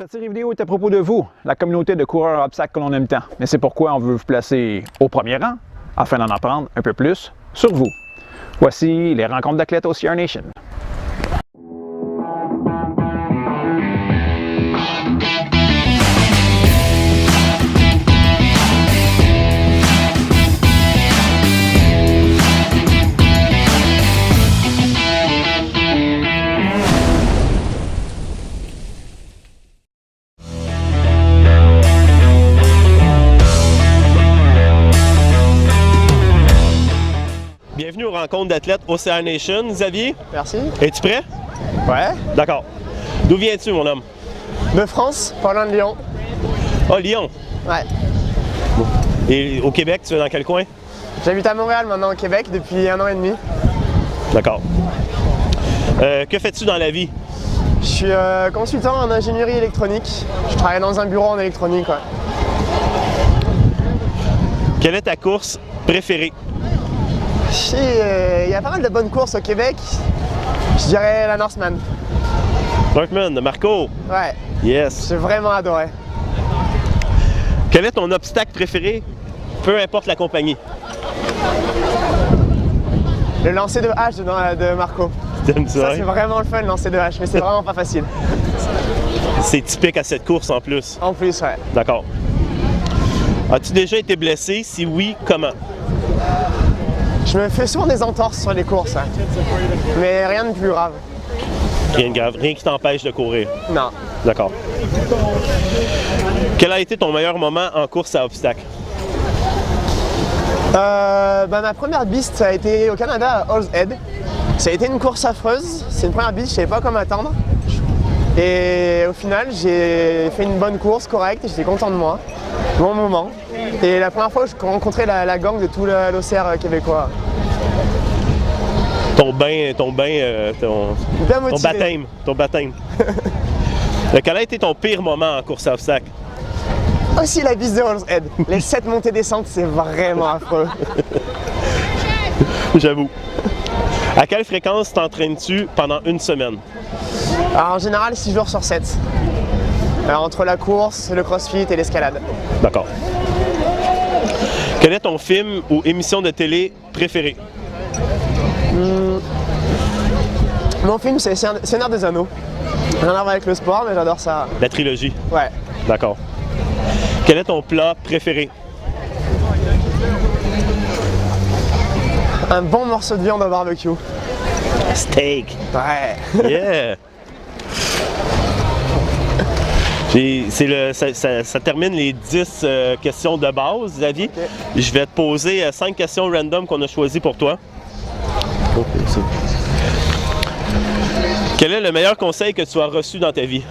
Cette série vidéo est à propos de vous, la communauté de coureurs obstacles que l'on aime tant. Mais c'est pourquoi on veut vous placer au premier rang, afin d'en apprendre un peu plus sur vous. Voici les rencontres d'athlètes au CR Nation. Bienvenue aux rencontres d'athlètes au CR Nation. Xavier, Merci. es-tu prêt? Ouais. D'accord. D'où viens-tu, mon homme? De France, pas loin de Lyon. Ah, Lyon. Ouais. Et au Québec, tu es dans quel coin? J'habite à Montréal maintenant au Québec depuis 1 an et demi. D'accord. Que fais-tu dans la vie? Je suis consultant en ingénierie électronique. Je travaille dans un bureau en électronique. Ouais. Quelle est ta course préférée? Il y a pas mal de bonnes courses au Québec. Je dirais la Northman. Northman, de Marco. Ouais. Yes. J'ai vraiment adoré. Quel est ton obstacle préféré? Peu importe la compagnie. Le lancer de hache de Marco. T'aimes ça? Ça c'est vraiment le fun, le lancer de hache, mais c'est vraiment pas facile. C'est typique à cette course en plus. En plus, ouais. D'accord. As-tu déjà été blessé? Si oui, comment? Je me fais souvent des entorses sur les courses, hein. Mais rien de plus grave. Rien de grave, rien qui t'empêche de courir. Non. D'accord. Quel a été ton meilleur moment en course à obstacles? Ma première piste, ça a été au Canada à Halls Head. Ça a été une course affreuse. C'est une première piste, je savais pas comment attendre. Et au final, j'ai fait une bonne course, correcte, et j'étais content de moi. Bon moment. Et la première fois que je rencontrais la gang de tout l'OCR québécois. Ton Bien motivé. Ton baptême. Quel a été ton pire moment en course à obstacles? Aussi la piste de Halls Head. Les 7 montées-descentes, c'est vraiment affreux. J'avoue. À quelle fréquence t'entraînes-tu pendant une semaine? Alors, en général, 6 jours sur 7. Entre la course, le crossfit et l'escalade. D'accord. Quel est ton film ou émission de télé préféré? Mon film, c'est Seigneur des Anneaux. Rien à voir avec le sport, mais j'adore ça. La trilogie. Ouais. D'accord. Quel est ton plat préféré? Un bon morceau de viande au barbecue. Steak. Ouais. Yeah! Ça termine les 10 questions de base, Xavier. Okay. Je vais te poser 5 questions random qu'on a choisies pour toi. Okay, quel est le meilleur conseil que tu as reçu dans ta vie?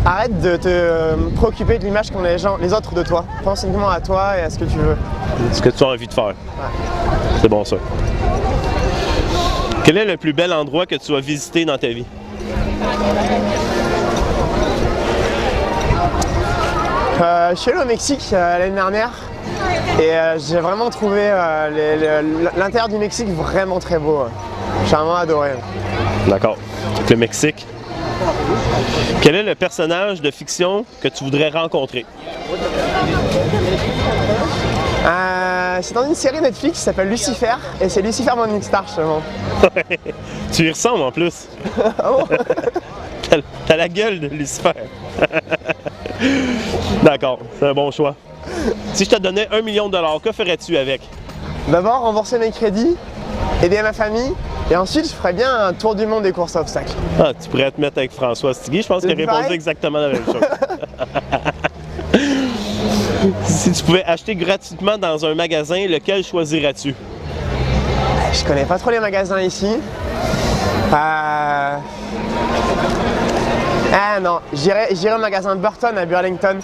Arrête de te préoccuper de l'image qu'ont les autres de toi. Pense uniquement à toi et à ce que tu veux. Ce que tu as envie de faire. Ouais. C'est bon ça. Quel est le plus bel endroit que tu as visité dans ta vie? Je suis allé au Mexique l'année dernière et j'ai vraiment trouvé l'intérieur du Mexique vraiment très beau. J'ai vraiment adoré. D'accord. Le Mexique. Quel est le personnage de fiction que tu voudrais rencontrer? C'est dans une série Netflix qui s'appelle Lucifer et c'est Lucifer Morningstar justement. Tu y ressembles en plus. Oh. T'as la gueule de Lucifer. D'accord, c'est un bon choix. Si je te donnais 1 million de dollars, que ferais-tu avec? D'abord rembourser mes crédits, aider ma famille et ensuite je ferais bien un tour du monde des courses à obstacles. Ah, tu pourrais te mettre avec François Stigui, je pense qu'il répondait exactement la même chose. Si tu pouvais acheter gratuitement dans un magasin, lequel choisirais-tu? Je connais pas trop les magasins ici. Ah non, j'irai au magasin de Burton à Burlington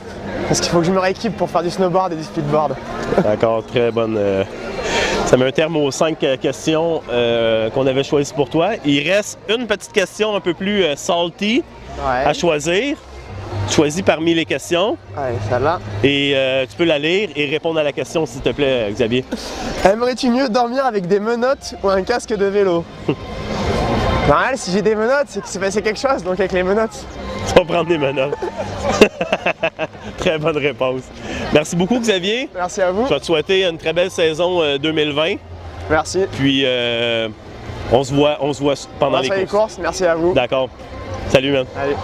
parce qu'il faut que je me rééquipe pour faire du snowboard et du speedboard. D'accord, très bonne. Ça met un terme aux 5 questions qu'on avait choisies pour toi. Il reste une petite question un peu plus salty à choisir. Choisis parmi les questions. Allez, celle-là. Et tu peux la lire et répondre à la question, s'il te plaît, Xavier. Aimerais-tu mieux dormir avec des menottes ou un casque de vélo? Normal, si j'ai des menottes, c'est qu'il s'est passé quelque chose, donc avec les menottes. Tu vas prendre des menottes. Très bonne réponse. Merci beaucoup, Xavier. Merci à vous. Je vais te souhaiter une très belle saison 2020. Merci. Puis, on se voit pendant les courses. Merci à vous. D'accord. Salut, man. Allez.